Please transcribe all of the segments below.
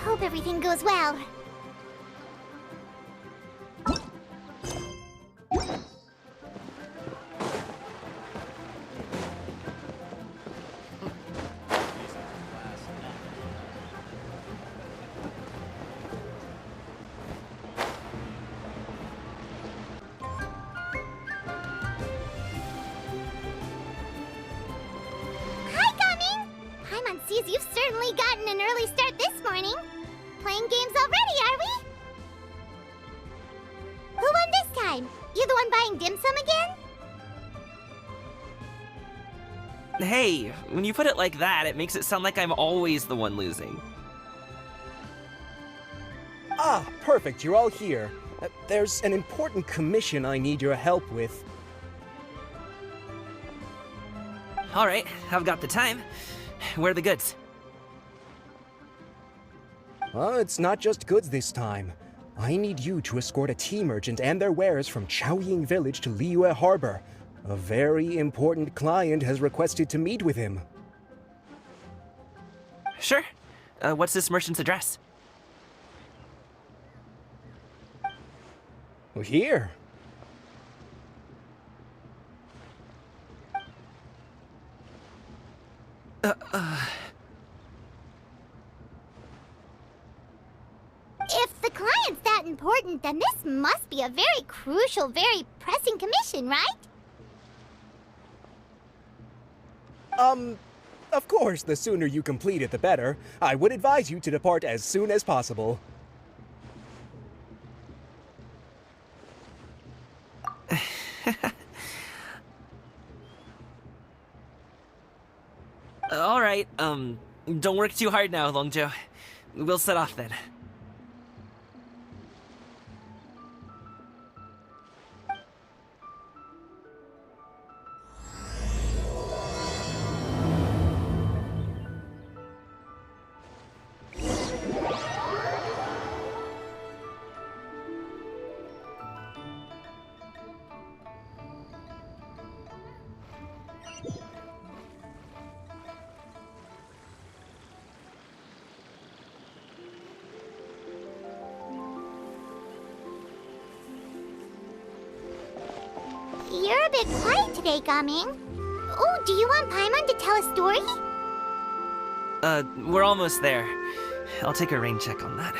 Hope everything goes well. Paimon sees you've certainly gotten an early start this morning. Playing games already, are we? Who won this time? You the one buying dim sum again? Hey, when you put it like that, it makes it sound like I'm always the one losing. Ah, perfect, you're all here. There's an important commission I need your help with. Alright, I've got the time. Where are the goods? It's not just goods this time. I need you to escort a tea merchant and their wares from Chaoying Village to Liyue Harbor. A very important client has requested to meet with him. Sure. What's this merchant's address? Well, here. If the client's that important, then this must be a very crucial, very pressing commission, right? Of course, the sooner you complete it, the better. I would advise you to depart as soon as possible. Alright, don't work too hard now, Longzhou. We'll set off then. You're a bit quiet today, Gaming. Oh, do you want Paimon to tell a story? We're almost there. I'll take a rain check on that.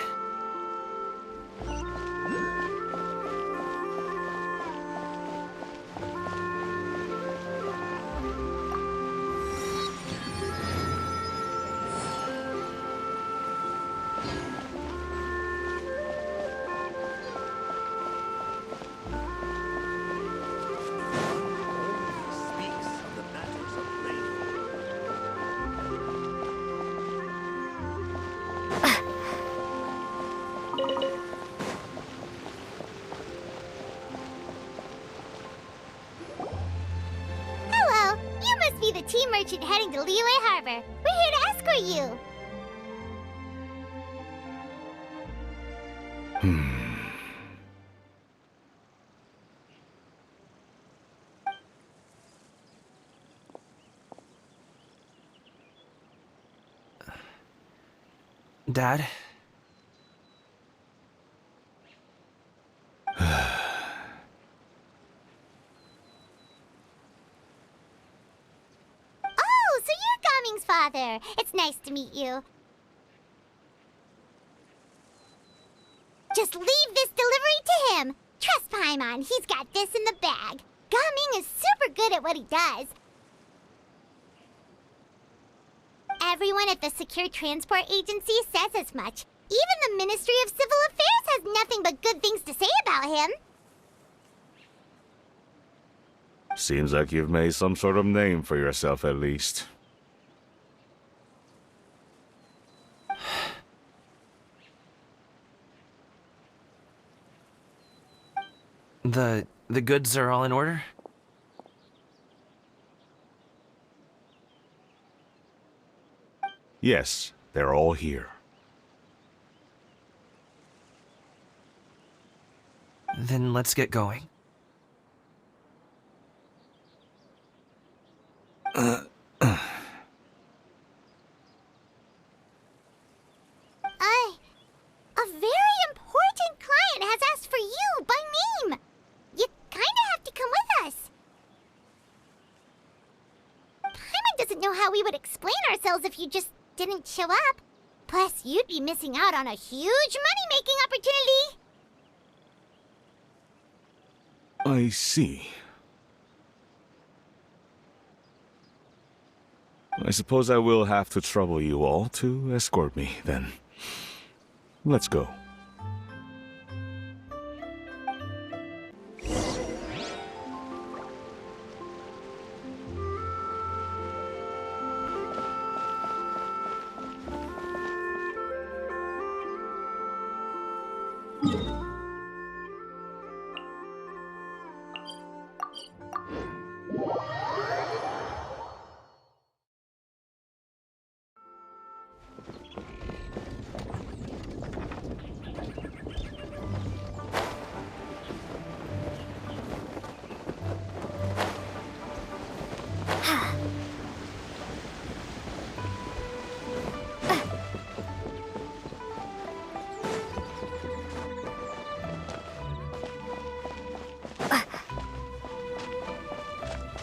Hello, you must be the tea merchant heading to Liyue Harbor. We're here to escort you. Dad? Oh, so you're Gaming's father. It's nice to meet you. Just leave this delivery to him. Trust Paimon, he's got this in the bag. Gaming is super good at what he does. Everyone at the Secure Transport Agency says as much. Even the Ministry of Civil Affairs has nothing but good things to say about him. Seems like you've made some sort of name for yourself, at least. The goods are all in order? Yes, they're all here. Then let's get going. ourselves if you just didn't show up. Plus, you'd be missing out on a huge money-making opportunity. I see. I suppose I will have to trouble you all to escort me, then. Let's go.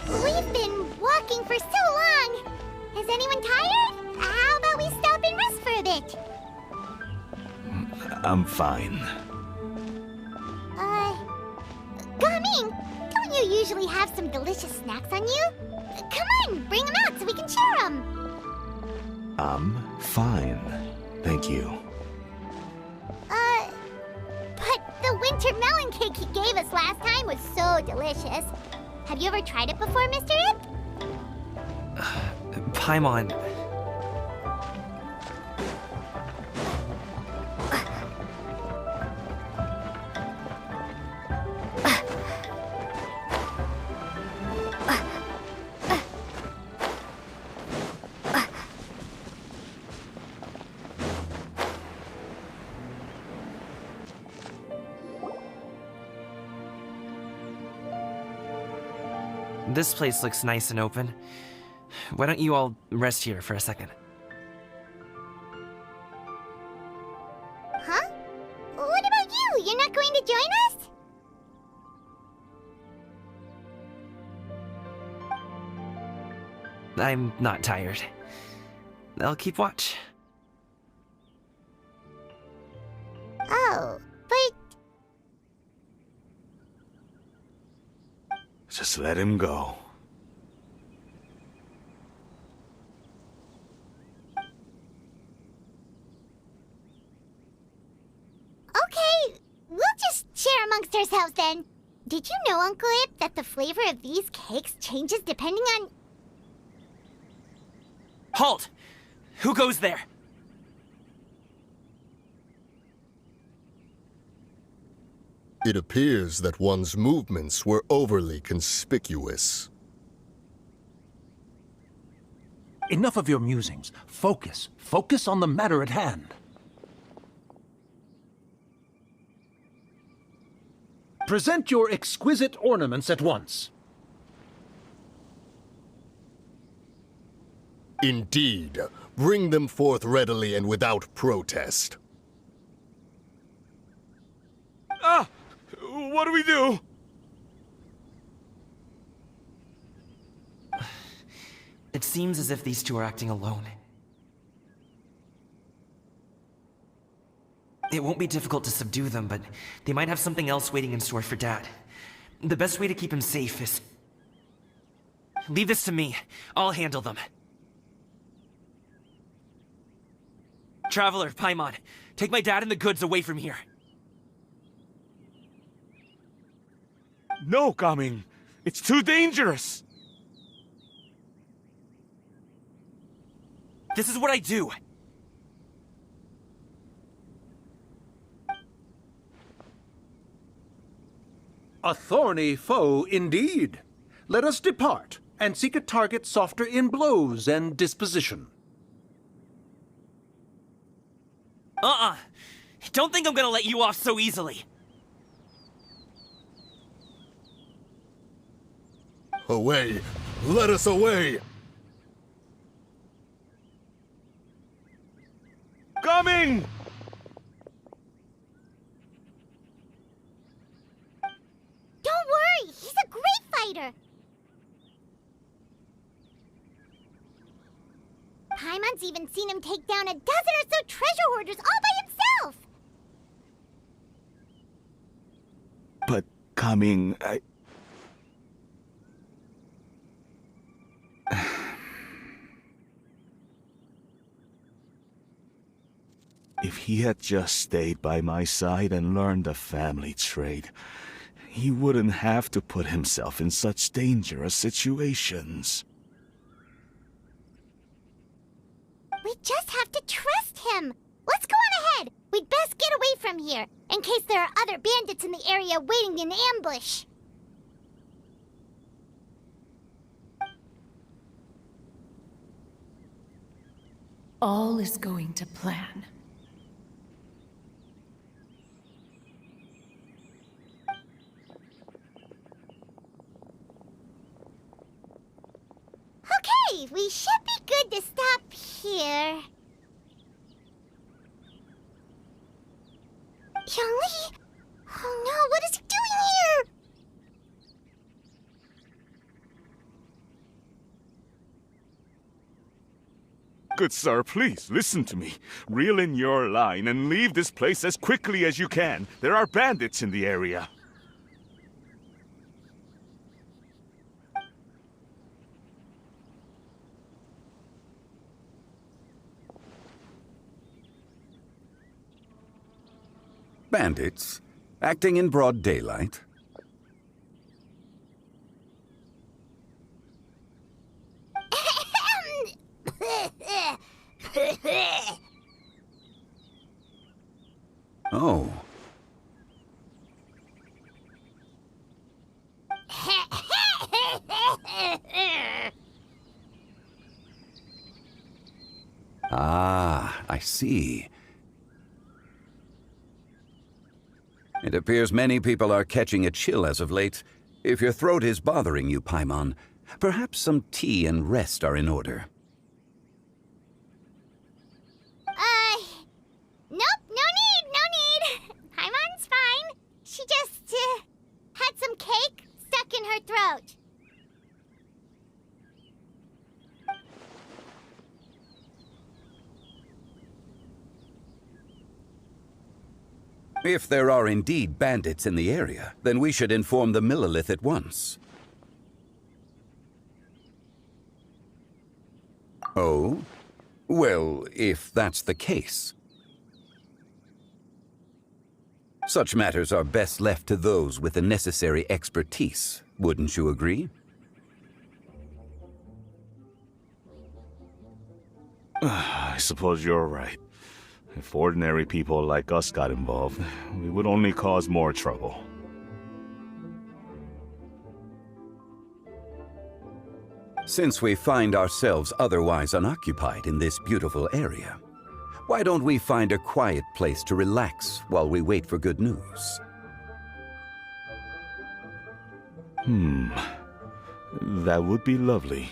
We've been walking for so long. Is anyone tired? How about we stop and rest for a bit? I'm fine. Gaming, don't you usually have some delicious snacks on you? Come on, bring them out so we can share them. I'm fine. Thank you. But the winter melon cake he gave us last time was so delicious. Have you ever tried it before, Mr. Ip? Paimon. This place looks nice and open. Why don't you all rest here for a second? Huh? What about you? You're not going to join us? I'm not tired. I'll keep watch. Oh, but Just let him go. okay, we'll just share amongst ourselves then. Did you know, Uncle Ip, that the flavor of these cakes changes depending on... Halt! Who goes there? It appears that one's movements were overly conspicuous. Enough of your musings. Focus. Focus on the matter at hand. Present your exquisite ornaments at once. Indeed. Bring them forth readily and without protest. Ah! What do we do? It seems as if these two are acting alone. It won't be difficult to subdue them, but they might have something else waiting in store for Dad. The best way to keep him safe is... Leave this to me. I'll handle them. Traveler, Paimon, take my dad and the goods away from here. No, Gaming. It's too dangerous. This is what I do. A thorny foe indeed. Let us depart and seek a target softer in blows and disposition. Don't think I'm gonna let you off so easily. Away! Let us away! Coming! Don't worry, he's a great fighter. Paimon's even seen him take down a dozen or so treasure hoarders all by himself! But, Gaming, If he had just stayed by my side and learned the family trade, he wouldn't have to put himself in such dangerous situations. We just have to trust him! Let's go on ahead! We'd best get away from here, in case there are other bandits in the area waiting in ambush. All is going to plan. Okay, we should be good to stop here. Zhongli? Oh no, what is he doing here? Good sir, please, listen to me. Reel in your line and leave this place as quickly as you can. There are bandits in the area. Bandits? Acting in broad daylight? Oh. Ah, I see. It appears many people are catching a chill as of late. If your throat is bothering you, Paimon, perhaps some tea and rest are in order. Nope, no need. Paimon's fine. She just, had some cake stuck in her throat. If there are indeed bandits in the area, then we should inform the Millelith at once. Oh? Well, if that's the case. Such matters are best left to those with the necessary expertise, wouldn't you agree? I suppose you're right. If ordinary people like us got involved, we would only cause more trouble. Since we find ourselves otherwise unoccupied in this beautiful area, why don't we find a quiet place to relax while we wait for good news? That would be lovely.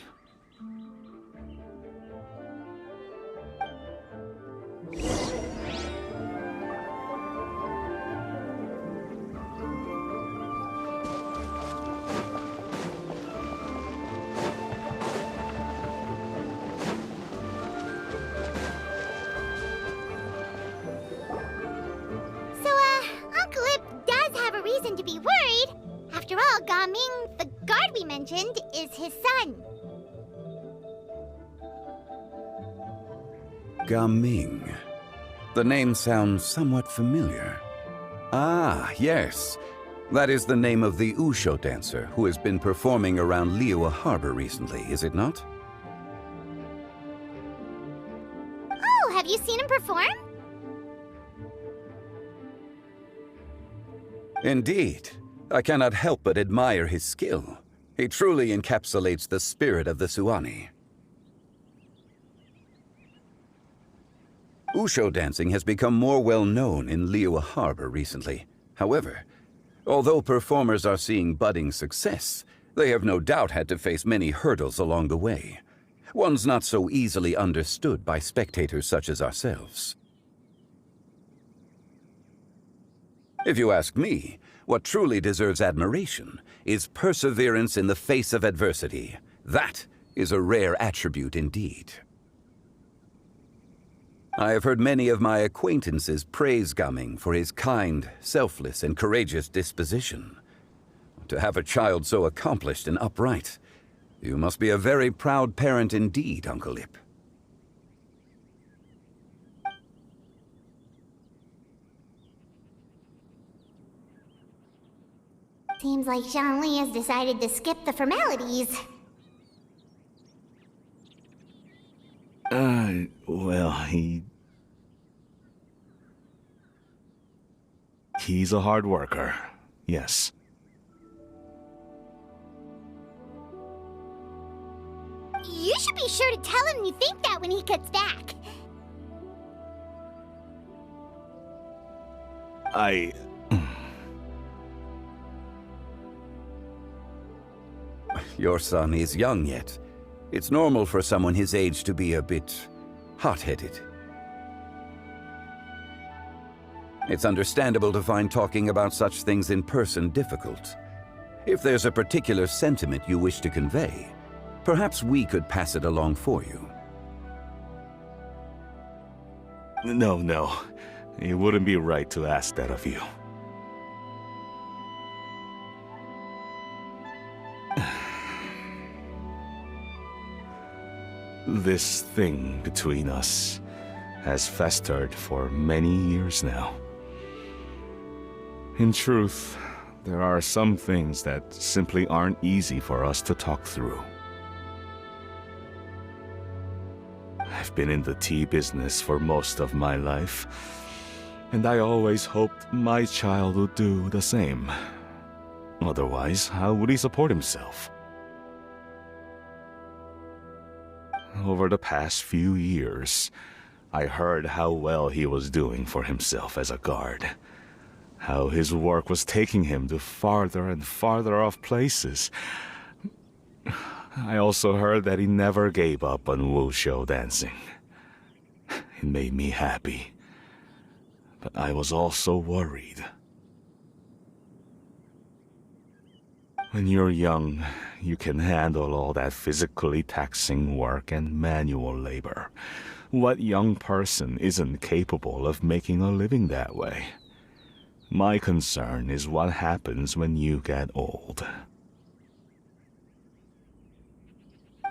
To be worried. After all, Gaming, the guard we mentioned, is his son. Gaming. The name sounds somewhat familiar. Ah, yes. That is the name of the Wushu dancer who has been performing around Liyue Harbor recently, is it not? Oh, have you seen him perform? Indeed. I cannot help but admire his skill. He truly encapsulates the spirit of the Suani. Wushu dancing has become more well known in Liyue Harbor recently. However, although performers are seeing budding success, they have no doubt had to face many hurdles along the way. Ones not so easily understood by spectators such as ourselves. If you ask me, what truly deserves admiration is perseverance in the face of adversity. That is a rare attribute indeed. I have heard many of my acquaintances praise Gaming for his kind, selfless, and courageous disposition. To have a child so accomplished and upright, you must be a very proud parent indeed, Uncle Ip. Seems like Zhongli has decided to skip the formalities. Well, he's a hard worker, yes. You should be sure to tell him you think that when he gets back. Your son is young yet. It's normal for someone his age to be a bit hot-headed. It's understandable to find talking about such things in person difficult. If there's a particular sentiment you wish to convey, perhaps we could pass it along for you. No. It wouldn't be right to ask that of you. This thing between us has festered for many years now. In truth, there are some things that simply aren't easy for us to talk through. I've been in the tea business for most of my life, and I always hoped my child would do the same. Otherwise, how would he support himself? Over the past few years, I heard how well he was doing for himself as a guard. How his work was taking him to farther and farther off places. I also heard that he never gave up on wushou dancing. It made me happy. But I was also worried. When you're young, you can handle all that physically taxing work and manual labor. What young person isn't capable of making a living that way? My concern is what happens when you get old.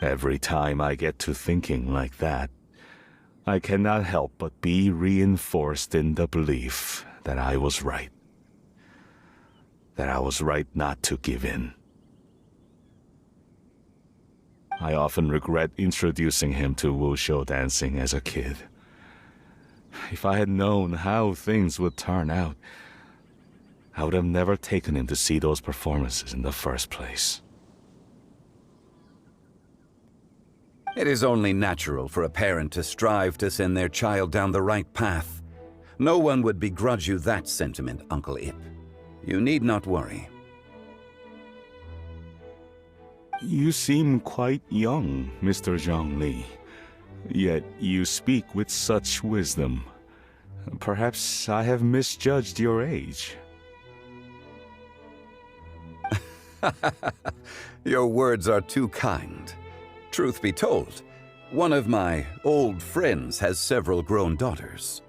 Every time I get to thinking like that, I cannot help but be reinforced in the belief that I was right. That I was right not to give in. I often regret introducing him to wushou dancing as a kid. If I had known how things would turn out, I would have never taken him to see those performances in the first place. It is only natural for a parent to strive to send their child down the right path. No one would begrudge you that sentiment, Uncle Ip. You need not worry. You seem quite young, Mr. Zhongli. Yet you speak with such wisdom. Perhaps I have misjudged your age. Your words are too kind. Truth be told, one of my old friends has several grown daughters.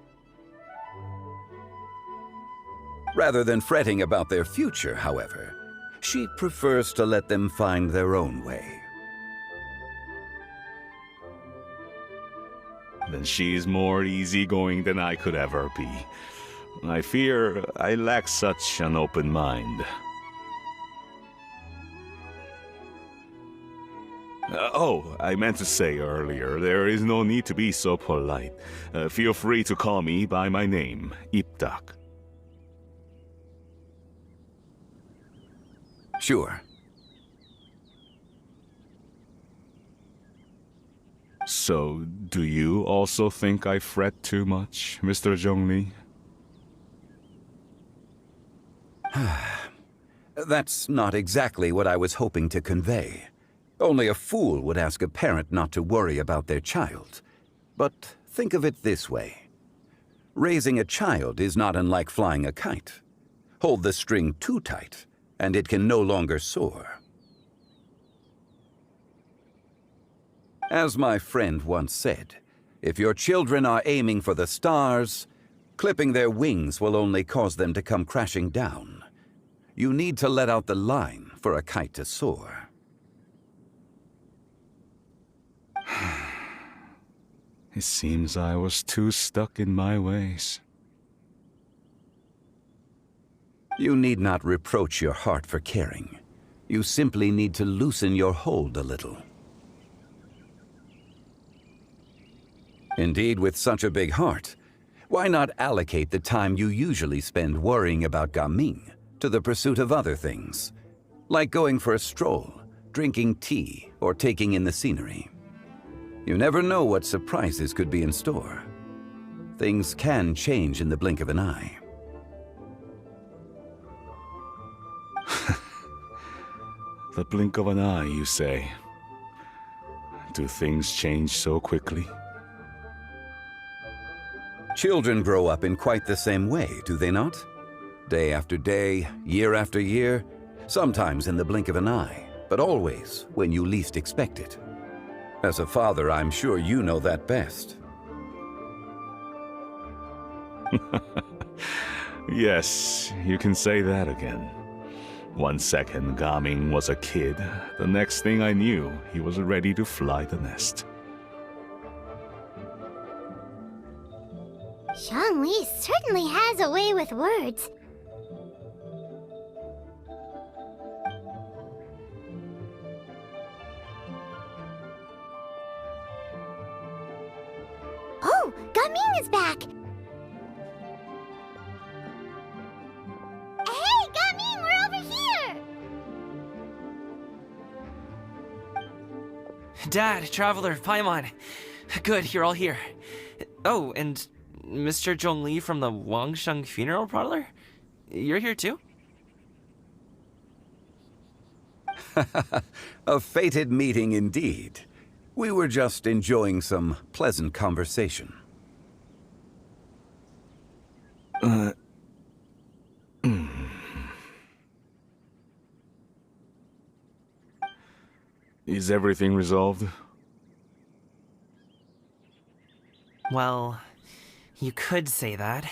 Rather than fretting about their future, however, she prefers to let them find their own way. Then she's more easygoing than I could ever be. I fear I lack such an open mind. I meant to say earlier, there is no need to be so polite. Feel free to call me by my name, Ipdak. Sure. So, do you also think I fret too much, Mr. Zhongli? That's not exactly what I was hoping to convey. Only a fool would ask a parent not to worry about their child. But think of it this way. Raising a child is not unlike flying a kite. Hold the string too tight, and it can no longer soar. As my friend once said, If your children are aiming for the stars, clipping their wings will only cause them to come crashing down. You need to let out the line for a kite to soar. It seems I was too stuck in my ways. You need not reproach your heart for caring. You simply need to loosen your hold a little. Indeed, with such a big heart, why not allocate the time you usually spend worrying about Gaming to the pursuit of other things, like going for a stroll, drinking tea, or taking in the scenery? You never know what surprises could be in store. Things can change in the blink of an eye. The blink of an eye, you say? Do things change so quickly? Children grow up in quite the same way, do they not? Day after day, year after year, sometimes in the blink of an eye, but always when you least expect it. As a father, I'm sure you know that best. Yes, you can say that again. 1 second, Gaming was a kid. The next thing I knew, he was ready to fly the nest. Zhongli certainly has a way with words. Oh, Gaming is back! Hey, Gaming, we're over here! Dad, Traveler, Paimon. Good, you're all here. Oh, and Mr. Zhongli from the Wangsheng Funeral Parlor? You're here too? A fated meeting indeed. We were just enjoying some pleasant conversation. Is everything resolved? Well, you could say that.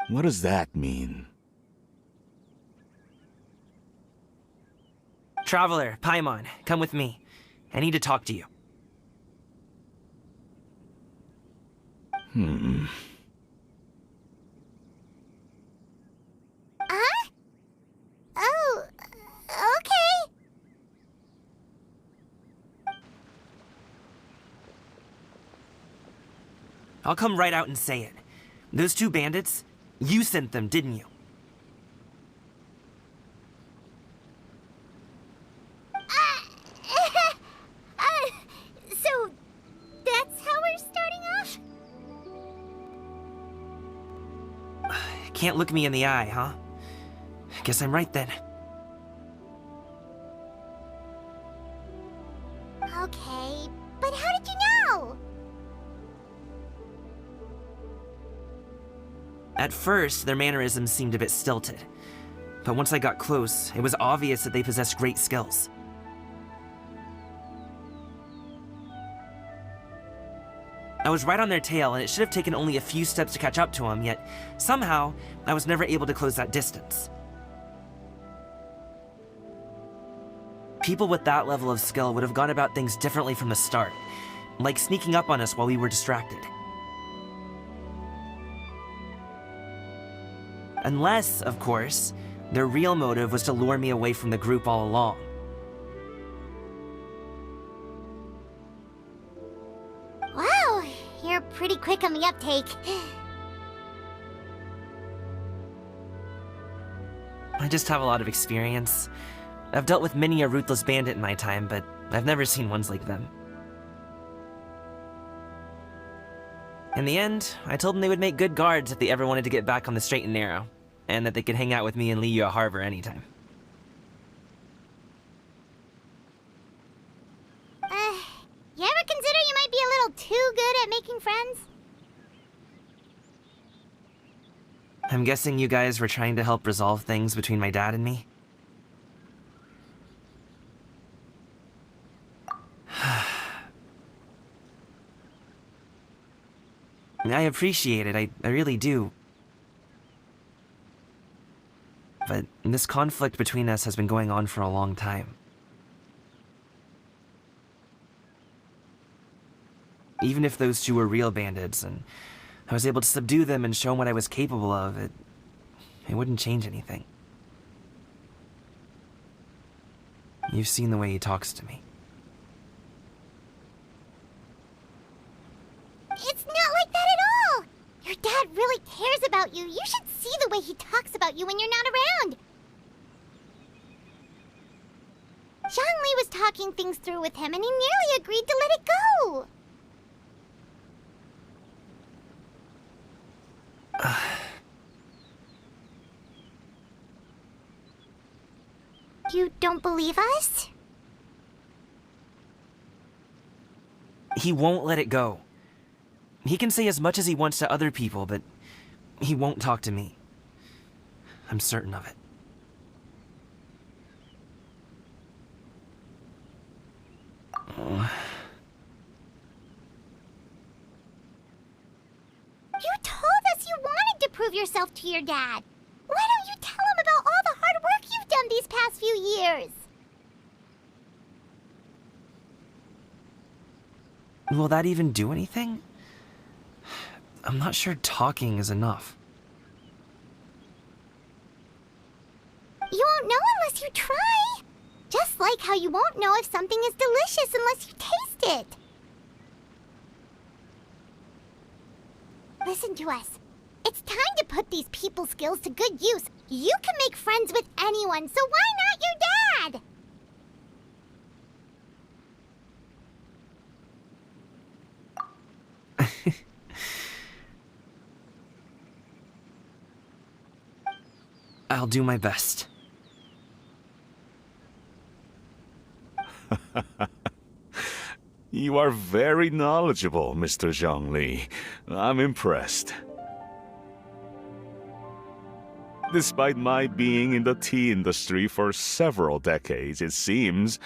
What does that mean? Traveler, Paimon, come with me. I need to talk to you. Oh, okay. I'll come right out and say it. Those two bandits, you sent them, didn't you? So that's how we're starting off? Can't look me in the eye, huh? Guess I'm right then. Okay, but how did you know? At first, their mannerisms seemed a bit stilted. But once I got close, it was obvious that they possessed great skills. I was right on their tail, and it should have taken only a few steps to catch up to them, yet somehow, I was never able to close that distance. People with that level of skill would have gone about things differently from the start, like sneaking up on us while we were distracted. Unless, of course, their real motive was to lure me away from the group all along. Wow, you're pretty quick on the uptake. I just have a lot of experience. I've dealt with many a ruthless bandit in my time, but I've never seen ones like them. In the end, I told them they would make good guards if they ever wanted to get back on the straight and narrow, and that they could hang out with me in Liyue Harbor anytime. You ever consider you might be a little too good at making friends? I'm guessing you guys were trying to help resolve things between my dad and me? I appreciate it, I really do. But this conflict between us has been going on for a long time. Even if those two were real bandits, and I was able to subdue them and show them what I was capable of, it wouldn't change anything. You've seen the way he talks to me. It's not like that at all! Your dad really cares about you. You should see the way he talks about you when you're not around. Zhongli was talking things through with him, and he nearly agreed to let it go. You don't believe us? He won't let it go. He can say as much as he wants to other people, but he won't talk to me. I'm certain of it. You told us you wanted to prove yourself to your dad. Why don't you tell him about all the hard work you've done these past few years? Will that even do anything? I'm not sure talking is enough. You won't know unless you try. Just like how you won't know if something is delicious unless you taste it. Listen to us. It's time to put these people skills to good use. You can make friends with anyone, so why not your dad? I'll do my best. You are very knowledgeable, Mr. Zhongli. I'm impressed. Despite my being in the tea industry for several decades, it seems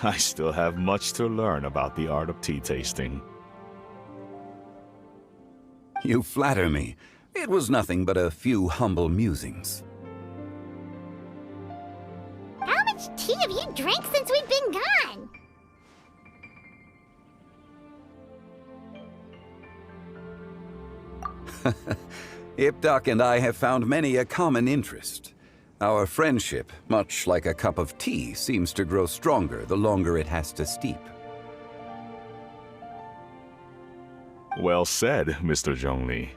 I still have much to learn about the art of tea tasting. You flatter me. It was nothing but a few humble musings. How much tea have you drank since we've been gone? Ipdak and I have found many a common interest. Our friendship, much like a cup of tea, seems to grow stronger the longer it has to steep. Well said, Mr. Zhongli.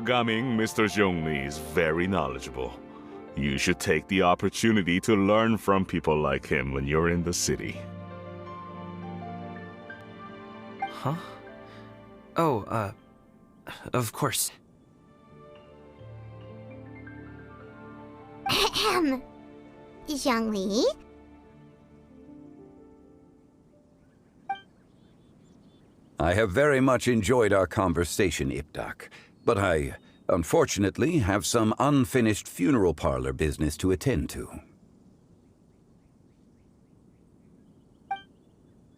Gaming, Mr. Zhongli is very knowledgeable. You should take the opportunity to learn from people like him when you're in the city. Huh? Oh, of course. Ahem. Zhongli? I have very much enjoyed our conversation, Ipdak, but I, unfortunately, have some unfinished funeral parlor business to attend to.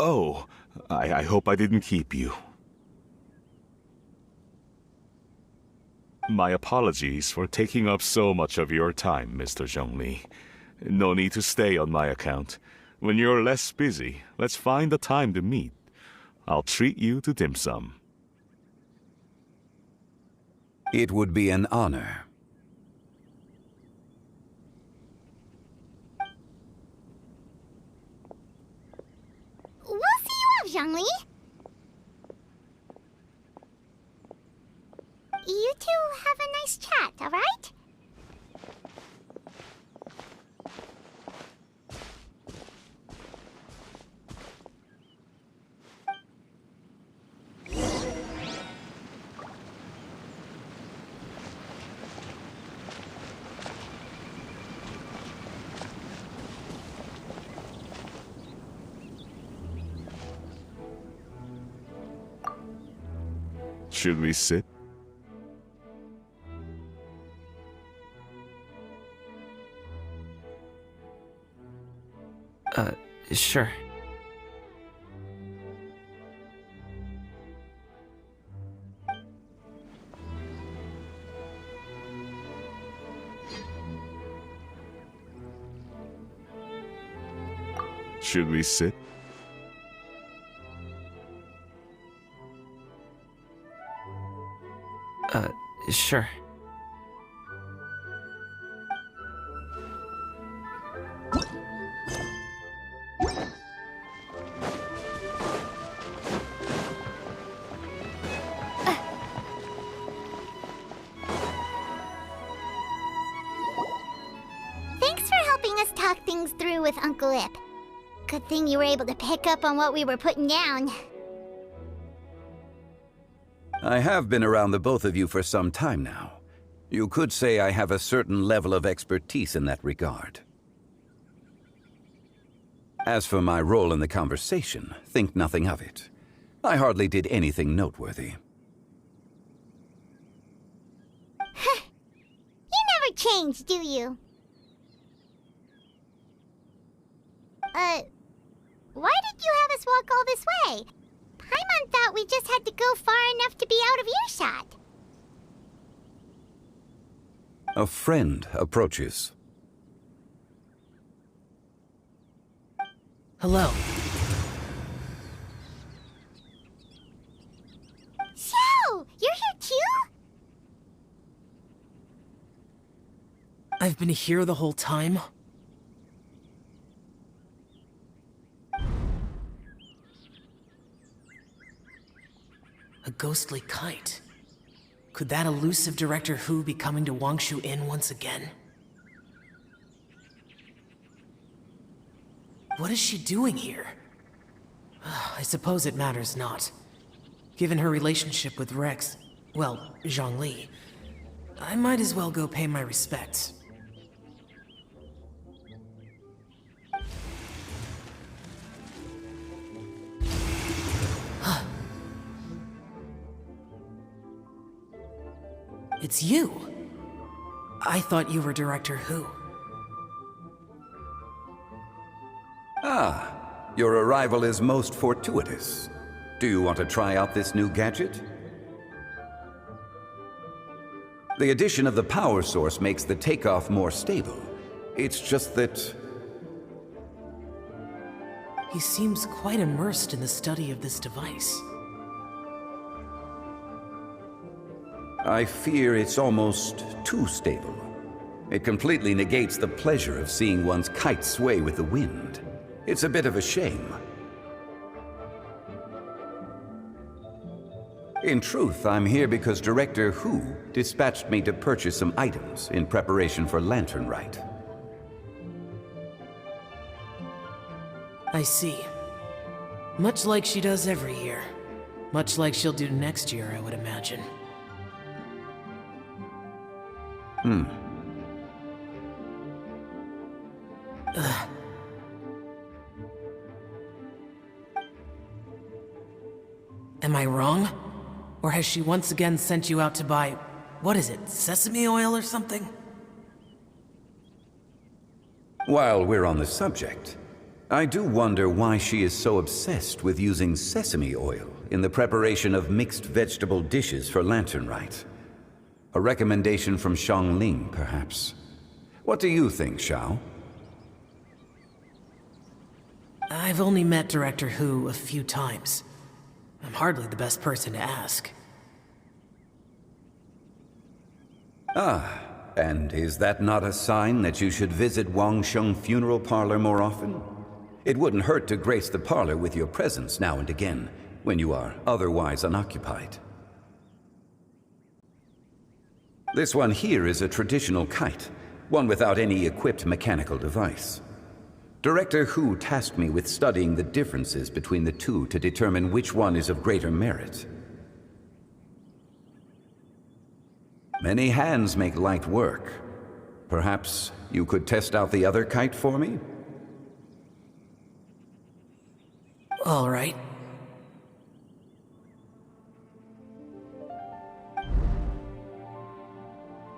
Oh, I hope I didn't keep you. My apologies for taking up so much of your time, Mr. Zhongli. No need to stay on my account. When you're less busy, let's find a time to meet. I'll treat you to dim sum. It would be an honor. We'll see you off, Zhongli. You two have a nice chat, all right? Should we sit? Sure. Should we sit? Sure. Thanks for helping us talk things through with Uncle Ip. Good thing you were able to pick up on what we were putting down. I have been around the both of you for some time now. You could say I have a certain level of expertise in that regard. As for my role in the conversation, think nothing of it. I hardly did anything noteworthy. You never change, do you? Why did you have us walk all this way? Paimon thought we just had to go far enough to be out of earshot. A friend approaches. Hello. Xiao! You're here too? I've been here the whole time. A ghostly kite. Could that elusive Director Hu be coming to Wangshu Inn once again? What is she doing here? I suppose it matters not. Given her relationship with Rex, well, Zhongli, I might as well go pay my respects. It's you! I thought you were Director Hu. Ah, your arrival is most fortuitous. Do you want to try out this new gadget? The addition of the power source makes the takeoff more stable. It's just that... He seems quite immersed in the study of this device. I fear it's almost too stable. It completely negates the pleasure of seeing one's kite sway with the wind. It's a bit of a shame. In truth, I'm here because Director Hu dispatched me to purchase some items in preparation for Lantern Rite. I see. Much like she does every year. Much like she'll do next year, I would imagine. Am I wrong? Or has she once again sent you out to buy, what is it, sesame oil or something? While we're on the subject, I do wonder why she is so obsessed with using sesame oil in the preparation of mixed vegetable dishes for Lantern Rite. A recommendation from Zhongli, perhaps. What do you think, Xiao? I've only met Director Hu a few times. I'm hardly the best person to ask. Ah, and is that not a sign that you should visit Wangsheng Funeral Parlor more often? It wouldn't hurt to grace the parlor with your presence now and again, when you are otherwise unoccupied. This one here is a traditional kite, one without any equipped mechanical device. Director Hu tasked me with studying the differences between the two to determine which one is of greater merit. Many hands make light work. Perhaps you could test out the other kite for me? All right.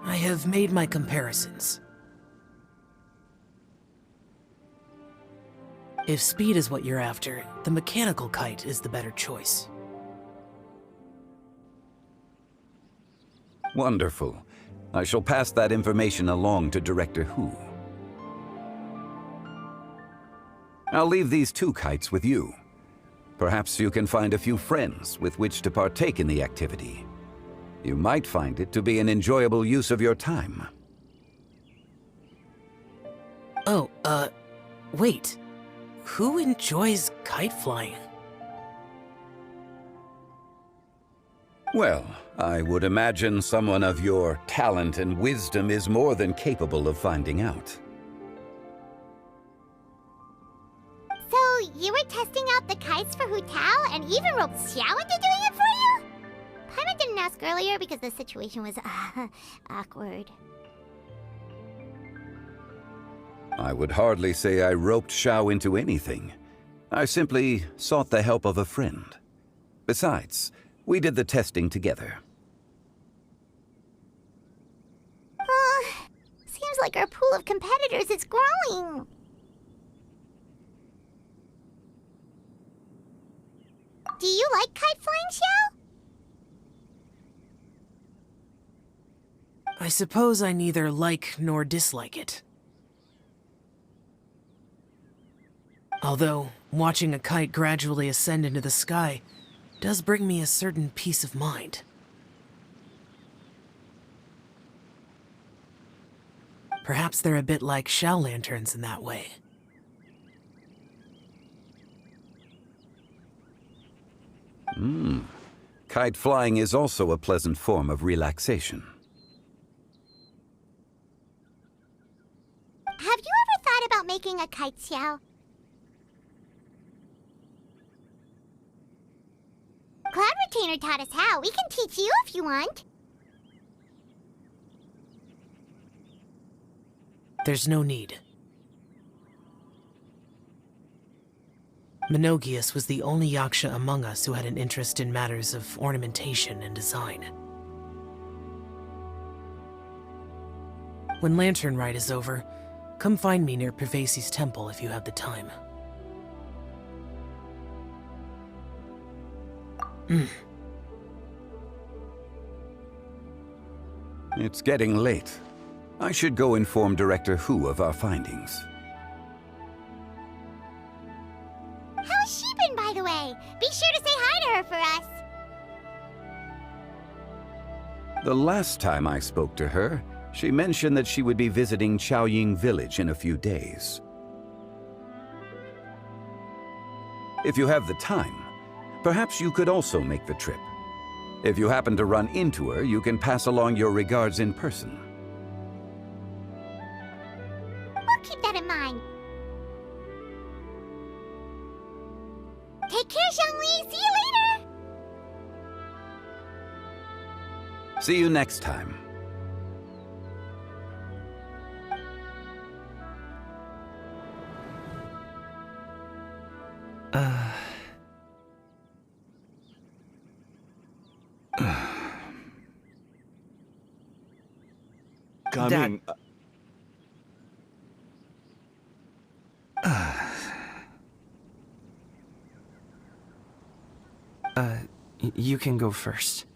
I have made my comparisons. If speed is what you're after, the mechanical kite is the better choice. Wonderful. I shall pass that information along to Director Hu. I'll leave these 2 kites with you. Perhaps you can find a few friends with which to partake in the activity. You might find it to be an enjoyable use of your time. Oh, wait. Who enjoys kite flying? Well, I would imagine someone of your talent and wisdom is more than capable of finding out. So, you were testing out the kites for Hu Tao and even roped Xiao into doing it for you? Paimon didn't ask earlier because the situation was, awkward. I would hardly say I roped Xiao into anything. I simply sought the help of a friend. Besides, we did the testing together. Seems like our pool of competitors is growing. Do you like kite flying, Xiao? I suppose I neither like nor dislike it. Although, watching a kite gradually ascend into the sky does bring me a certain peace of mind. Perhaps they're a bit like xiao lanterns in that way. Kite flying is also a pleasant form of relaxation. Have you ever thought about making a kite, Xiao? Cloud Retainer taught us how. We can teach you if you want. There's no need. Menogias was the only yaksha among us who had an interest in matters of ornamentation and design. When Lantern Rite is over, come find me near Pervasi's temple if you have the time. It's getting late. I should go inform Director Hu of our findings. How's she been, by the way? Be sure to say hi to her for us. The last time I spoke to her, she mentioned that she would be visiting Chaoying village in a few days. If you have the time, perhaps you could also make the trip. If you happen to run into her, you can pass along your regards in person. We'll keep that in mind. Take care, Zhongli. See you later. See you next time. Coming. You can go first.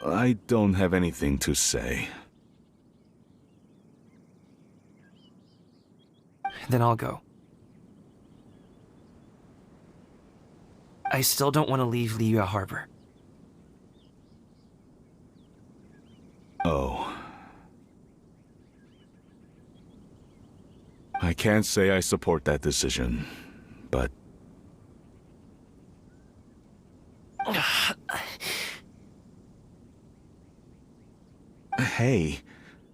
I don't have anything to say. Then I'll go. I still don't want to leave Liyue Harbor. Oh. I can't say I support that decision, but... Hey,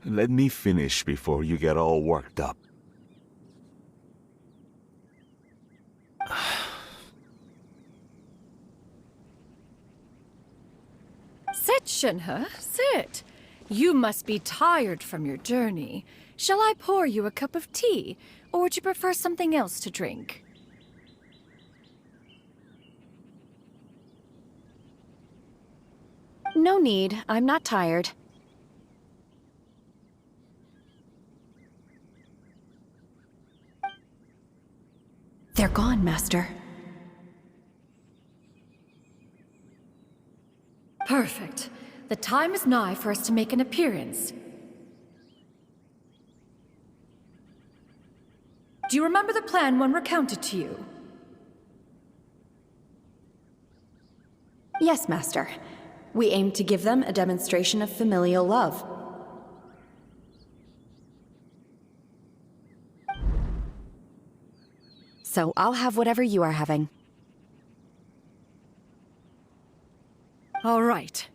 let me finish before you get all worked up. Sit, Shenhe, sit. You must be tired from your journey. Shall I pour you a cup of tea, or would you prefer something else to drink? No need. I'm not tired. They're gone, Master. Perfect. The time is nigh for us to make an appearance. Do you remember the plan when recounted to you? Yes, Master. We aim to give them a demonstration of familial love. So I'll have whatever you are having. All right.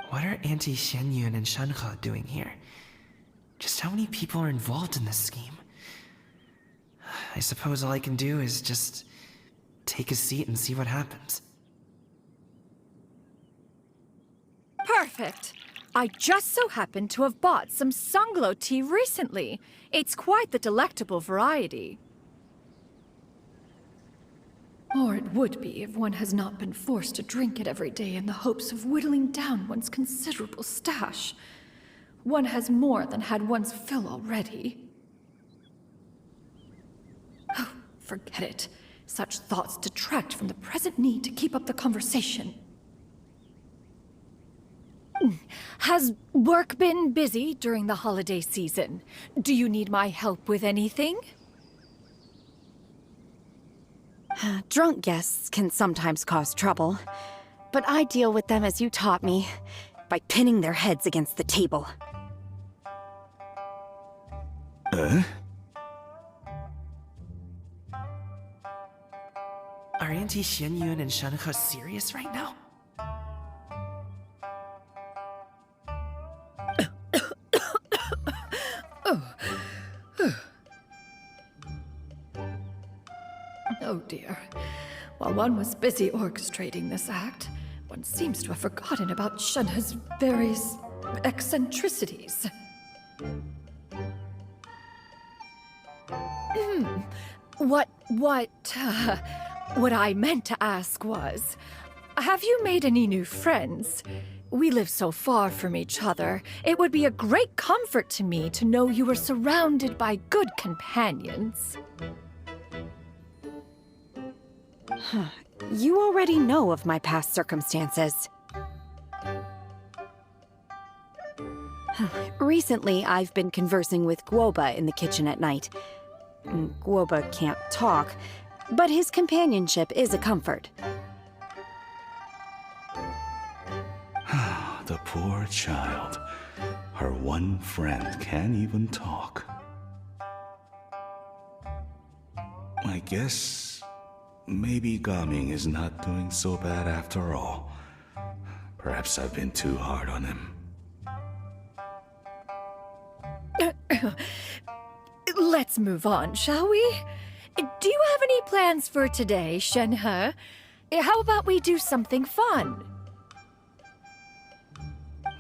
What are Auntie Xianyun and Shenhe doing here? Just how many people are involved in this scheme? I suppose all I can do is just take a seat and see what happens. Perfect. I just so happened to have bought some Sunglow tea recently. It's quite the delectable variety. Or it would be if one has not been forced to drink it every day in the hopes of whittling down one's considerable stash. One has more than had one's fill already. Oh, forget it. Such thoughts detract from the present need to keep up the conversation. Has work been busy during the holiday season? Do you need my help with anything? Drunk guests can sometimes cause trouble, but I deal with them as you taught me, by pinning their heads against the table. Are Auntie Xianyun and Shenhe serious right now? Oh dear. While one was busy orchestrating this act, one seems to have forgotten about Shenhe's various eccentricities. What I meant to ask was, have you made any new friends? We live so far from each other. It would be a great comfort to me to know you were surrounded by good companions. You already know of my past circumstances. Recently, I've been conversing with Guoba in the kitchen at night. Guoba can't talk, but his companionship is a comfort. The poor child. Her one friend can't even talk. I guess maybe Gaming is not doing so bad after all. Perhaps I've been too hard on him. Let's move on, shall we? Do you have any plans for today, Shenhe? How about we do something fun?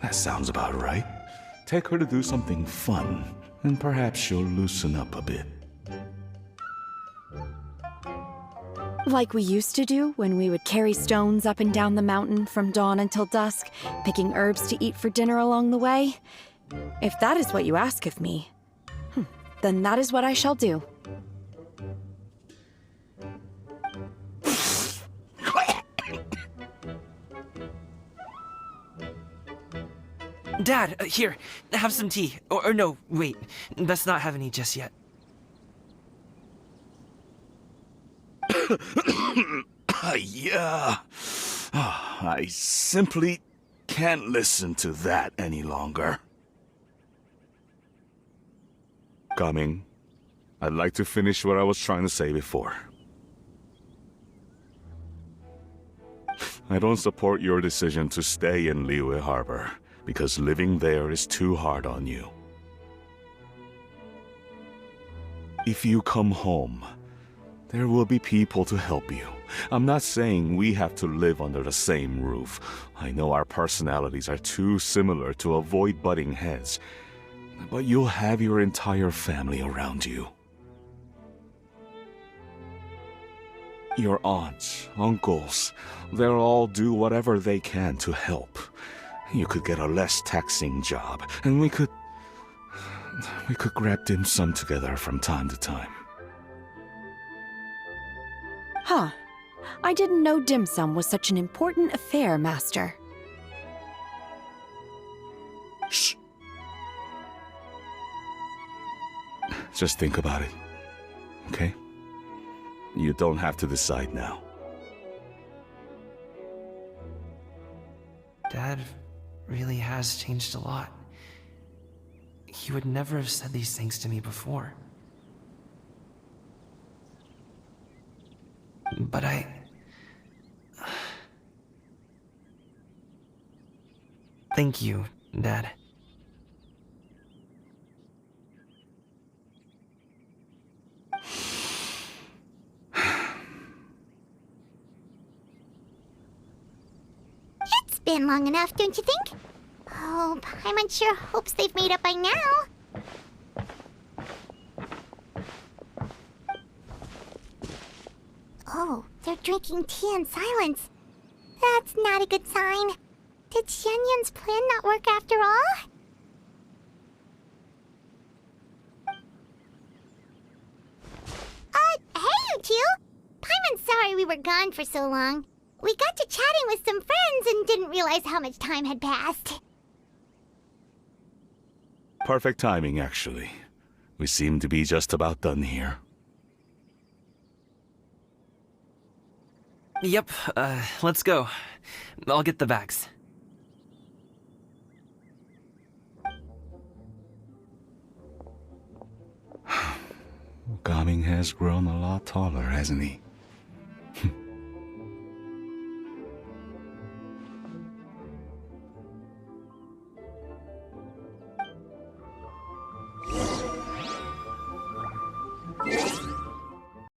That sounds about right. Take her to do something fun, and perhaps she'll loosen up a bit. Like we used to do when we would carry stones up and down the mountain from dawn until dusk, picking herbs to eat for dinner along the way. If that is what you ask of me, then that is what I shall do. Dad, here, have some tea. Or no, wait, let's not have any just yet. Yeah. I simply can't listen to that any longer. Coming. I'd like to finish what I was trying to say before. I don't support your decision to stay in Liyue Harbor, because living there is too hard on you. If you come home, there will be people to help you. I'm not saying we have to live under the same roof. I know our personalities are too similar to avoid butting heads. But you'll have your entire family around you. Your aunts, uncles, they'll all do whatever they can to help. You could get a less taxing job, and we could grab dim sum together from time to time. Huh. I didn't know dim sum was such an important affair, Master. Shh. Just think about it, okay? You don't have to decide now. Dad really has changed a lot. He would never have said these things to me before. But Thank you, Dad. It's been long enough, don't you think? Oh, Paimon sure hopes they've made up by now. Oh, they're drinking tea in silence. That's not a good sign. Did Xianyun's plan not work after all? Hey, you two! Paimon's sorry we were gone for so long. We got to chatting with some friends and didn't realize how much time had passed. Perfect timing, actually. We seem to be just about done here. Yep, let's go. I'll get the bags. Gaming has grown a lot taller, hasn't he?